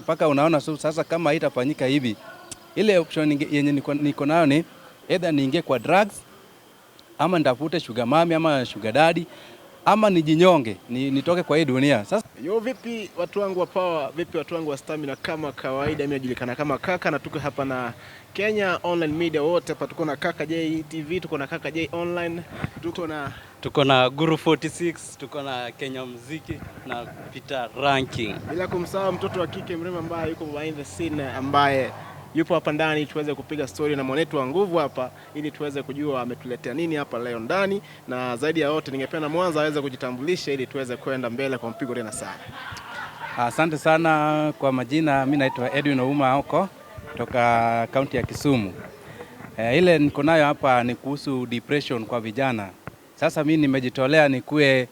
mpaka unaona sasa kama haitafanyika hivi, ile option yenye niko nayo ni either niingie kwa drugs ama nitafute sugar mami ama sugar daddy ama nijinyonge nitoke kwa hii dunia. Sasa vipi watu wangu wa power, vipi watu wangu wa stamina? Kama kawaida mimi najulikana kama Kaka na tuko hapa na Kenya Online Media wote hapa, tuko na Kaka J TV, tuko na Kaka J Online, tuko na Guru 46, tuko na Kenya Muziki na Peter Ranking. Bila kumsahau mtoto wa kike mrembo ambaye yuko behind the scene, ambaye yupo hapa ndani tuweze kupiga story na mwanetu wa nguvu hapa, ili tuweze kujua ametuletea nini hapa leo ndani. Na zaidi ya yote ningependa Mwanza aweze kujitambulisha ili tuweze kwenda mbele kwa mpigo tena sana. Asante sana kwa majina, mimi naitwa Edwin Ouma huko kutoka kaunti ya Kisumu. Ile niko nayo hapa ni kuhusu depression kwa vijana. Sasa mimi nimejitolea nikuwe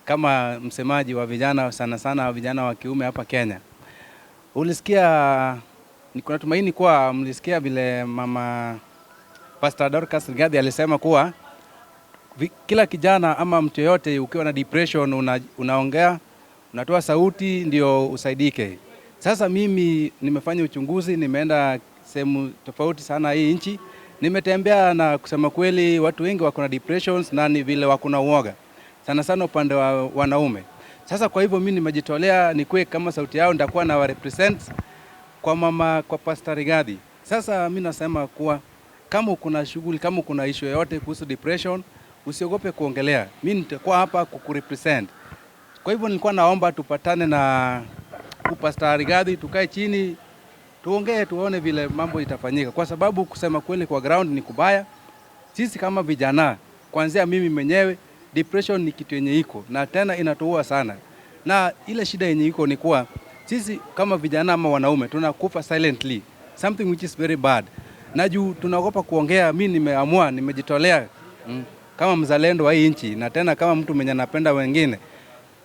kama msemaji wa vijana, sana sana vijana wa kiume hapa Kenya. Ulisikia, niko natumaini kuwa mlisikia vile mama Pastor Dorcas Rigathi alisema kuwa kila kijana ama mtu yote ukiwa na depression unaongea, unatoa sauti ndio usaidike. Sasa mimi nimefanya uchunguzi, nimeenda sehemu tofauti sana hii nchi. Nimetembea na kusema kweli watu wengi wako na depressions na ni vile wako na uoga. Sana sana upande wa wanaume. Sasa kwa hivyo mimi nimejitolea nikuwe kama sauti yao, nitakuwa na wa represent kwa Pastor Rigathi. Sasa mimi nasema kuwa kama kuna shughuli, kama kuna issue yoyote kuhusu depression, usiogope kuongelea. Mimi nitakuwa hapa kukurepresent. Kwa hivyo nilikuwa naomba tupatane na Pastor Rigathi, tukae chini, tuongee, tuone vile mambo itafanyika. Kwa sababu kusema kweli kwa ground ni kubaya. Sisi kama vijana, kuanzia mimi mwenyewe, depression ni kitu yenye iko na tena inatuua sana. Na ile shida yenye iko ni kuwa sisi kama vijana ama wanaume tunakufa silently, something which is very bad. Na juu tunaogopa kuongea, mimi nimeamua, nimejitolea kama mzalendo wa hii nchi na tena kama mtu mwenye anapenda wengine.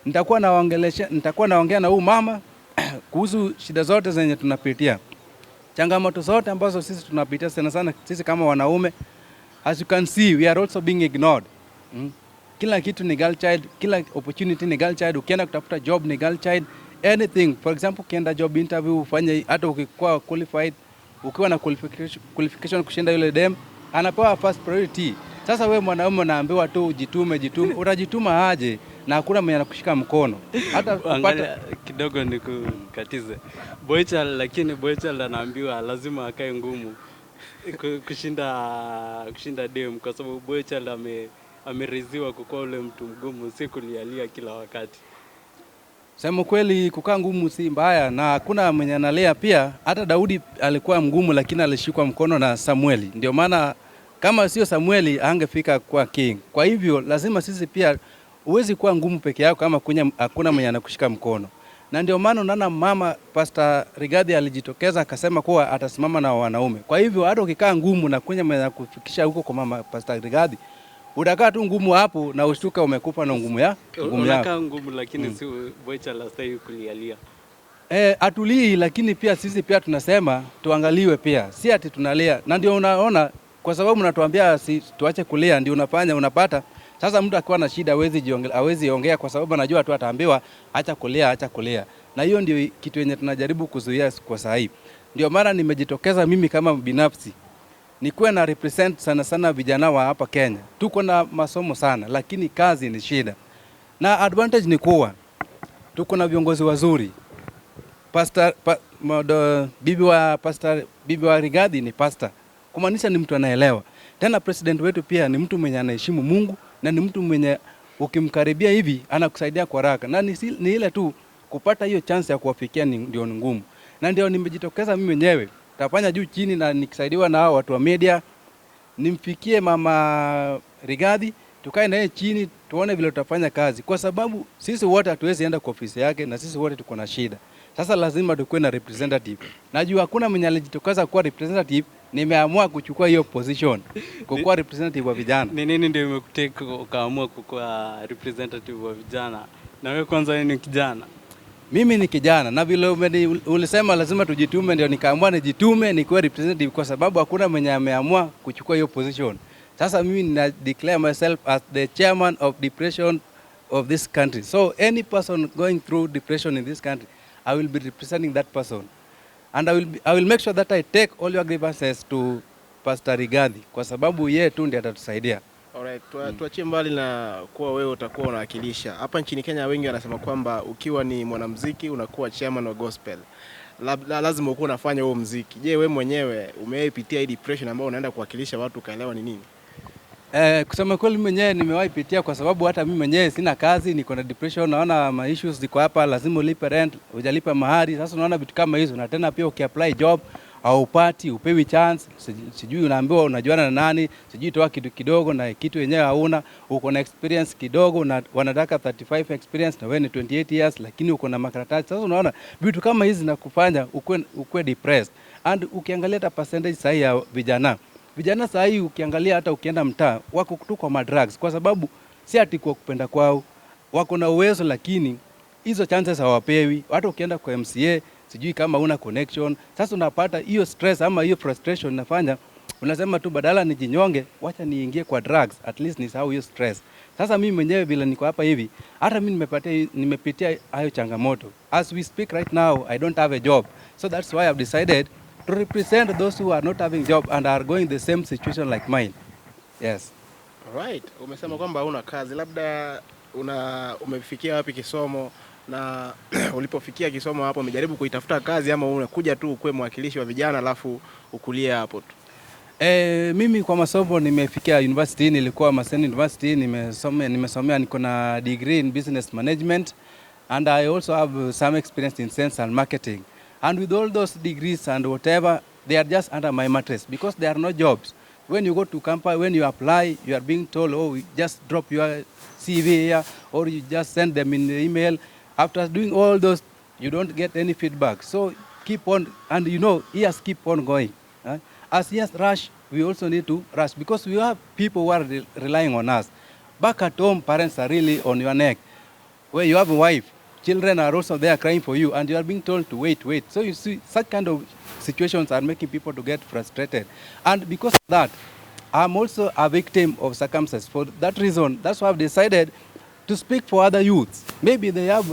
Nitakuwa naongea na huyu mama kuhusu shida zote zenye tunapitia. Changamoto zote ambazo sisi tunapitia sana sana sisi kama wanaume. As you can see, we are also being ignored. Kila kitu ni girl child, kila opportunity ni girl child. Ukienda kutafuta job ni girl child, anything. For example, ukienda job interview ufanye, hata ukikuwa qualified, ukiwa na qualification kushinda yule dem, anapewa first priority. Sasa wewe mwanaume unaambiwa tu jitume. Utajituma aje na hakuna mwenye anakushika mkono? Hata kupata kidogo nikukatize. Lakini Boychild anaambiwa lazima akae ngumu kushinda dem, kwa sababu Boychild ameriziwa kukuwa ule mtu mgumu, si kulialia kila wakati. Sema kweli kukaa ngumu si mbaya na hakuna mwenye analea pia. Hata Daudi alikuwa mgumu lakini alishikwa mkono na Samueli. Ndio maana kama sio Samueli angefika kwa king. Kwa hivyo lazima sisi pia, uwezi kuwa ngumu peke yako kama hakuna mwenye anakushika mkono. Na ndio maana unaona mama Pastor Rigathi alijitokeza akasema kuwa atasimama na wanaume. Kwa hivyo hata ukikaa ngumu na mwenye anakufikisha huko kwa mama Pastor Rigathi, utakaa tu ngumu hapo na ushtuka umekufa na ngumu yako. Unakaa ngumu lakini si Boychild astahili kulialia. Atulii, lakini pia sisi pia tunasema tuangaliwe pia. Si ati tunalia. Na ndio unaona kwa sababu mnatuambia tuache kulia, ndio unapata. Sasa mtu akiwa na shida hawezi ongea kwa sababu anajua tu ataambiwa acha kulia. Na hiyo ndio kitu yenye tunajaribu kuzuia kwa sasa hivi. Ndio maana nimejitokeza mimi kama binafsi nikuwe na represent sana sana vijana wa hapa Kenya. Tuko na masomo sana lakini kazi ni shida. Na advantage ni kuwa tuko na viongozi wazuri. Bibi wa Rigathi ni pastor. Kumaanisha ni mtu anaelewa. Tena president wetu pia ni mtu mwenye anaheshimu Mungu na ni mtu mwenye ukimkaribia hivi anakusaidia kwa haraka. Na ni ile tu kupata hiyo chance ya kuwafikia ndio ngumu. Na ndio nimejitokeza mimi mwenyewe. Tafanya juu chini na nikisaidiwa na hao watu wa media, nimfikie mama Rigathi, tukae naye chini tuone vile tutafanya kazi, kwa sababu sisi wote hatuwezi enda kwa ofisi yake na sisi wote tuko na shida. Sasa lazima tukuwe na representative. Najua hakuna mwenye alijitokeza kuwa representative, nimeamua kuchukua hiyo position kukuwa representative wa vijana. Ni nini ndio imekuteka ukaamua kukuwa representative wa vijana? Na wewe kwanza ni kijana. Mimi ni kijana na vile ulisema lazima tujitume, ndio nikaamua nijitume nikuwe representative, kwa sababu hakuna mwenye ameamua kuchukua hiyo position. Sasa mimi na declare myself as the chairman of depression of this country. So any person going through depression in this country, I will be representing that person. And I will make sure that I take all your grievances to Pastor Rigathi kwa sababu yeye tu ndiye atatusaidia. Alright, tuachie mbali na kuwa wewe utakuwa unawakilisha. Hapa nchini Kenya wengi wanasema kwamba ukiwa ni mwanamuziki unakuwa chairman wa gospel. Lazima ukuwe unafanya huo muziki. Je, wewe mwenyewe umeipitia hii depression ambayo unaenda kuwakilisha watu ukaelewa ni nini? Kusema kweli mwenyewe nimewahi pitia kwa sababu hata mimi mwenyewe sina kazi, niko na depression, naona ma issues ziko hapa, lazima ulipe rent, hujalipa mahari. Sasa unaona vitu kama hizo, na tena pia ukiapply job au upati, upewi chance, sijui unaambiwa unajuana na nani, sijui toa kitu kidogo na kitu yenyewe hauna, uko na experience kidogo na wanataka 35 experience na wewe ni 28 years lakini uko na makaratasi. Sasa unaona vitu kama hizi na kufanya ukue depressed. And ukiangalia hata percentage sahi ya vijana sahi ukiangalia hata ukienda mtaa wako tu kwa madrugs kwa sababu si ati kwa kupenda kwao, wako na uwezo lakini hizo chances hawapewi. Hata ukienda kwa MCA sijui kama una connection. Sasa unapata hiyo stress ama hiyo frustration inafanya unasema tu badala nijinyonge wacha niingie kwa drugs, at least nisahau hiyo stress. Sasa mimi mwenyewe bila niko hapa hivi, hata mimi nimepitia hayo changamoto. As we speak right now, I don't have a job. So that's why I've decided to represent those who are not having job and are going the same situation like mine. Yes. Alright, umesema kwamba huna kazi. Labda umefikia wapi kisomo? Na ulipofikia kisomo hapo umejaribu kuitafuta kazi ama unakuja tu ukuwe mwakilishi wa vijana alafu ukulia hapo tu? Mimi kwa masomo nimefikia university, nilikuwa Maseno University, nimesomea niko na degree in business management and I also have some experience in sales and marketing. And with all those degrees and whatever, they are just under my mattress because there are no jobs. When you go to campus, when you apply, you are being told, oh, just drop your CV here or you just send them in the email. After doing all those, you don't get any feedback. So keep on, and years keep on going. As years rush, we also need to rush because we have people who are relying on us. Back at home, parents are really on your neck. Where you have a wife, children are also there crying for you, and you are being told to wait. So you see, such kind of situations are making people to get frustrated. And because of that, I'm also a victim of circumstances. For that reason, that's why I've decided to speak for other youths. Maybe they have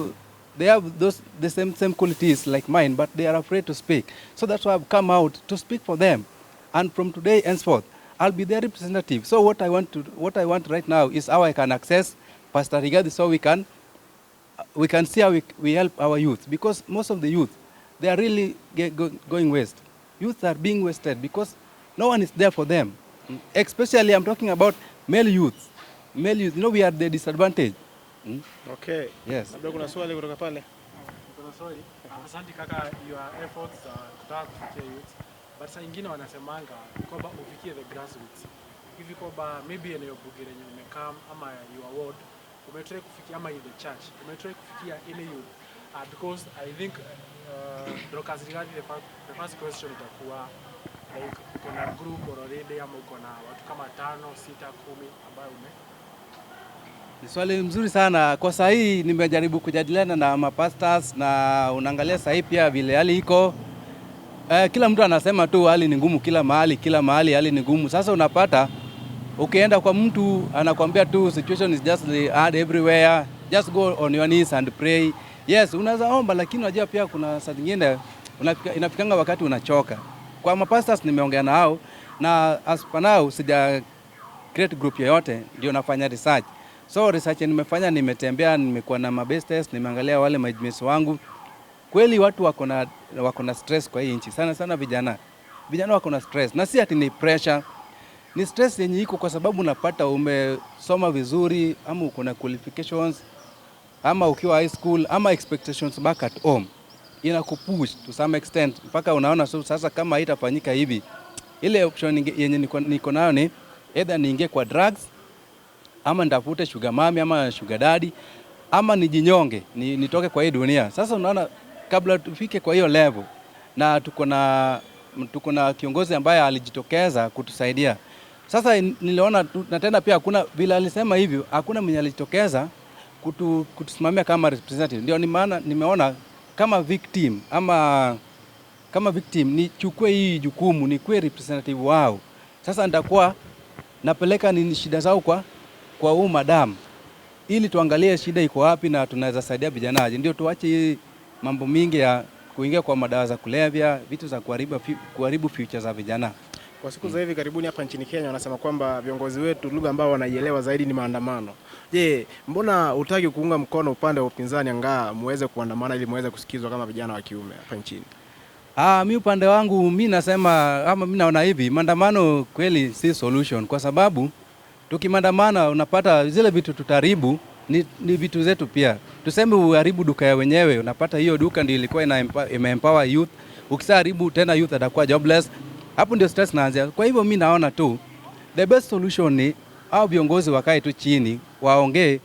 the same qualities like mine, but they are afraid to speak. So that's why I've come out to speak for them. And from today henceforth, I'll be their representative. So what I want right now is how I can access Pastor Rigathi so we can see how we help our youth. Because most of the youth, they are really going waste. Youth are being wasted because no one is there for them. Especially I'm talking about male youth. We are the disadvantage. Okay. Yes. Labda kuna swali kutoka pale. Kuna swali. Asante kaka, your efforts kutaka kufikia youth. But saa nyingine wanasemanga kwamba ufikie the grassroots. Hivi kwamba maybe eneo bunge lenye umekam ama your ward umetry kufikia ama in the church umetry kufikia ile youth. Because I think Dorcas Rigathi, the first question itakuwa like uko na group already ama uko na watu kama 5, 6, 10 ambao Ni swali mzuri sana. Kwa saa hii nimejaribu kujadiliana na mapastors na unaangalia saa hii pia vile hali iko. Kila mtu anasema tu hali ni ngumu kila mahali hali ni ngumu. Sasa unapata ukienda kwa mtu anakuambia tu situation is just hard everywhere. Just go on your knees and pray. Yes, unaweza omba lakini unajua pia kuna saa nyingine inafikanga wakati unachoka. Kwa mapastors nimeongea nao na as per now sija create group yoyote, ndio nafanya research. So research nimefanya, nimetembea, nimekuwa na mabestes, nimeangalia wale maidmates wangu. Kweli watu wako na stress kwa hii nchi. Sana vijana. Vijana wako na stress. Na si ati ni pressure. Ni stress yenye iko kwa sababu unapata umesoma vizuri ama uko na qualifications ama ukiwa high school ama expectations back at home. Inakupush to some extent mpaka unaona sasa kama haitafanyika hivi. Ile option yenye niko nayo ni either niingie kwa drugs ama nitafute sugar mami ama sugar daddy ama nijinyonge nitoke kwa hii dunia. Sasa unaona kabla tufike kwa hiyo level na tuko na kiongozi ambaye alijitokeza kutusaidia. Sasa niliona na tena pia hakuna vile alisema hivyo, hakuna mwenye alijitokeza kutusimamia kama representative. Ndio ni maana nimeona kama victim nichukue hii jukumu, nikuwe representative wao. Sasa nitakuwa napeleka ni shida zao kwa huyu madam ili tuangalie shida iko wapi na tunaweza saidia vijana. Ndio tuache mambo mingi ya kuingia kwa madawa za kulevya, vitu za kuharibu future za vijana. Kwa siku za hivi karibuni hapa nchini Kenya wanasema kwamba viongozi wetu lugha ambao wanaielewa zaidi ni maandamano. Je, mbona hutaki kuunga mkono upande wa upinzani angaa muweze kuandamana ili muweze kusikizwa kama vijana wa kiume hapa nchini? Mimi upande wangu mimi nasema ama mimi naona hivi, maandamano kweli si solution, kwa sababu tukimandamana unapata zile vitu tutaribu ni vitu zetu pia. Tuseme uharibu duka ya wenyewe, unapata hiyo duka ndio ilikuwa ime-empower youth. Ukisaharibu tena youth atakuwa jobless. Hapo ndio stress naanzia. Kwa hivyo mimi naona tu the best solution ni au viongozi wakae tu chini, waongee,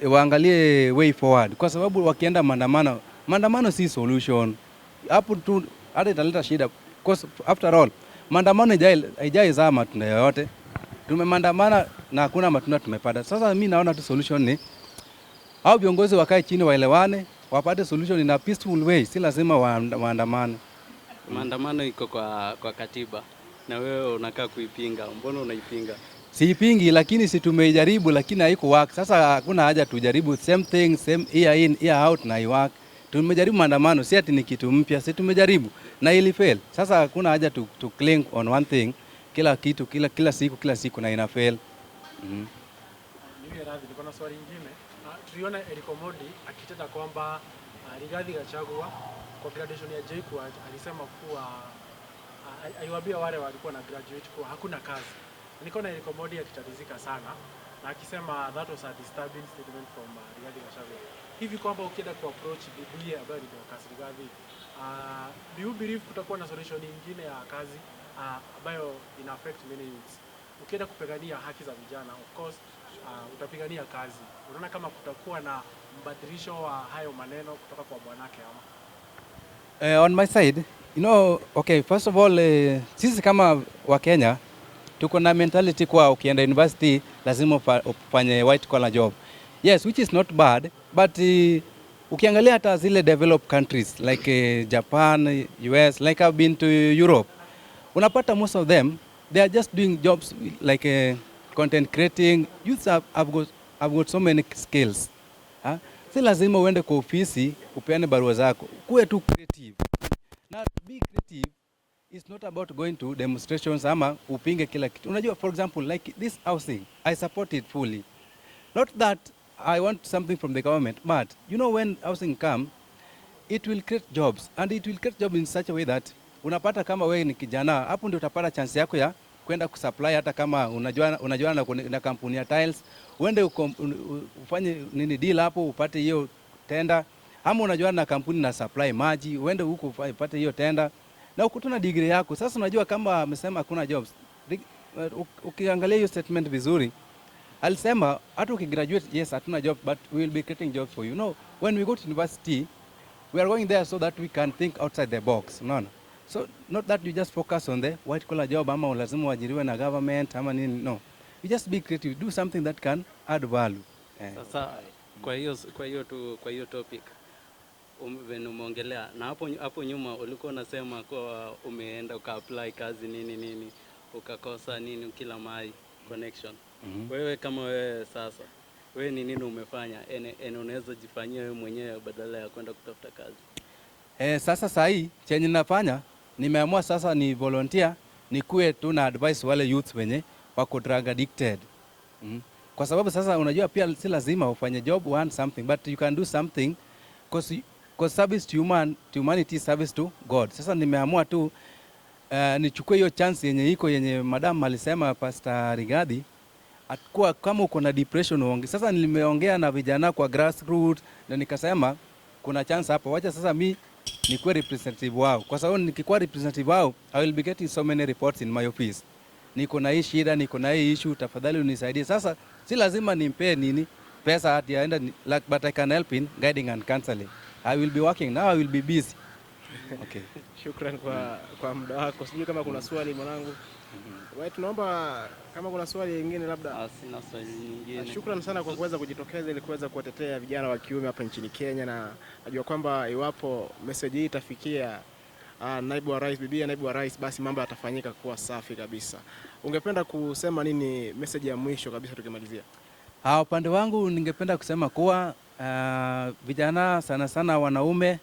waangalie way forward. Kwa sababu wakienda maandamano si solution. Hapo tu hata italeta shida. Because after all, maandamano haijazaa matunda yoyote. Tumemandamana na hakuna matunda tumepata. Sasa mimi naona tu solution ni au viongozi wakae chini, waelewane, wapate solution in a peaceful way. Si lazima waandamane. Maandamano iko kwa katiba na wewe unakaa kuipinga. Mbona unaipinga? Siipingi, lakini si tumejaribu lakini haiko work. Sasa hakuna haja tujaribu same thing, same year in year out na iwork. Tumejaribu maandamano, si ati ni kitu mpya, si tumejaribu na ili fail. Sasa hakuna haja to cling on one thing. Kila kitu kila siku na ina fail. Mimi radhi, niko na swali lingine. Tuliona Eric Omondi akiteta kwamba Rigathi Gachagua kwa graduation ya JKUAT alisema kuwa aliwaambia wale walikuwa na graduate kuwa hakuna kazi. Nikaona Eric Omondi akitatizika sana na akisema that was a disturbing statement from Rigathi Gachagua. Hivi kwamba ukienda ku approach Biblia ambayo ni Dorcas Rigathi, do you believe kutakuwa na solution nyingine ya kazi ambayo ina affect many youths? Ukienda kupigania haki za vijana, of course utapigania kazi. Unaona kama kutakuwa na mbadilisho wa hayo maneno kutoka kwa bwanake ama? On my side, okay, first of all, sisi kama wa Kenya tuko na mentality kwa ukienda university lazima ufanye white collar job. Yes, which is not bad, but ukiangalia hata zile developed countries like Japan, US, like I've been to Europe, unapata most of them they are just doing jobs like content creating. Youths have got so many skills. Si lazima uende kwa ofisi upeane barua zako. Kuwe tu creative. Now be creative is not about going to demonstrations ama upinge kila kitu. Unajua, for example, like this housing, I support it fully. Not that I want something from the government, but when housing come, it will create jobs, and it will create jobs in such a way that unapata kama wewe ni kijana, hapo ndio utapata chance yako ya kwenda kusupply. Hata kama unajua na kampuni ya tiles, uende ufanye deal hapo upate hiyo tenda, ama unajua na kampuni na supply maji, uende huko upate hiyo tenda na ukutuna degree yako. Sasa unajua kama amesema hakuna jobs, ukiangalia hiyo statement vizuri, alisema hata ukigraduate, yes, hatuna job, but we will be creating jobs for you. When we go to university, we are going there so that we can think outside the box. So not that you just focus on the white collar job ama lazima uajiriwe na government ama nini. No, you just be creative, do something that can add value. Sasa kwa hiyo topic umeongelea na hapo nyuma ulikuwa unasema kwa umeenda uka-apply kazi nini ukakosa nini kila mai connection. Wewe kama wewe sasa, wewe ni nini umefanya unaweza jifanyia wewe mwenyewe badala ya kwenda kutafuta kazi? Sasa hii chenye nafanya, nimeamua sasa ni volunteer, nikuwe tu na advice wale youth wenye wako drug addicted. Kwa sababu sasa unajua pia si lazima ufanye job want something, but you can do something because service to humanity, service to God. Sasa nimeamua tu nichukue hiyo chance yenye madam alisema Pastor Rigathi, atakuwa kama uko na depression uonge. Sasa nimeongea na vijana kwa grassroots na nikasema kuna chance hapo, wacha sasa mimi nikuwe representative wao, kwa sababu nikikuwa representative wao I will be getting so many reports in my office. Niko na hii shida, niko na hii issue, tafadhali unisaidie. Sasa si lazima nimpe pesa hadi aenda, but I can help in guiding and counseling. I will be working now, I will be busy. Okay. Shukran kwa muda wako. Sijui kama kuna swali mwanangu. Wewe tunaomba kama kuna swali lingine labda. Sina swali nyingine. Shukran sana kwa kuweza kujitokeza ili kuweza kuwatetea vijana wa kiume hapa nchini Kenya, na najua kwamba iwapo message hii itafikia naibu wa rais, bibi naibu wa rais, basi mambo yatafanyika kuwa safi kabisa. Ungependa kusema nini, message ya mwisho kabisa tukimalizia? Upande wangu ningependa kusema kuwa Vijana sana sana wanaume,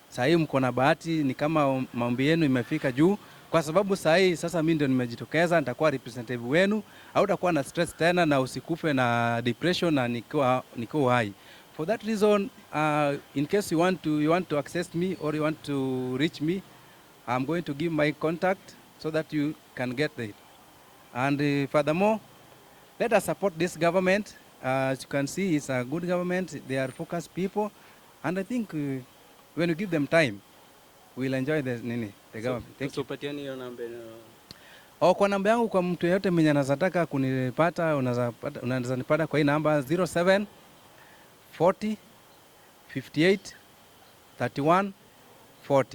saa hii mko na bahati, ni kama maombi yenu imefika juu, kwa sababu saa hii sasa mimi ndio nimejitokeza, nitakuwa representative wenu, au utakuwa na stress tena na usikufe na depression na niko hai. For that reason, in case you want to access me or you want to reach me, I'm going to give my contact so that you can get it. And furthermore, let us support this government. As you can see, it's a good government. They are focused people, and I think when you give them time, we'll enjoy the government. Thank you. Tupatieni hiyo namba. Kwa namba yangu, kwa mtu yeyote mwenye anataka kunipata, unaweza nipata kwa hii namba 07 40 58 31 40.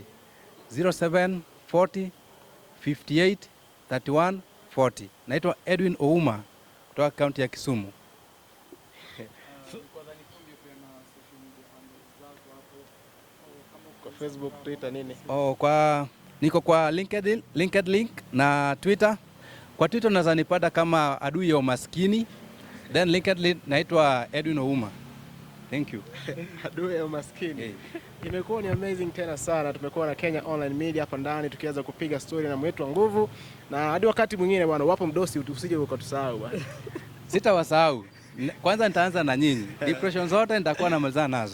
07 40 58 31 40. Naitwa Edwin Ouma kutoka kaunti ya Kisumu. Kwa Facebook, Twitter nini? Niko kwa LinkedIn na Twitter. Kwa Twitter unaweza nipata kama adui ya umaskini. Then LinkedIn naitwa Edwin Ouma. Thank you. Adui ya umaskini. Hey. Imekuwa ni amazing tena sana. Tumekuwa na Kenya Online Media hapa ndani tukiweza kupiga story na mwetu wa nguvu. Na hadi wakati mwingine bwana, wapo mdosi usije ukatusahau bwana. Sitawasahau. Kwanza nitaanza na nyinyi. Depression zote nitakuwa namalizana nazo.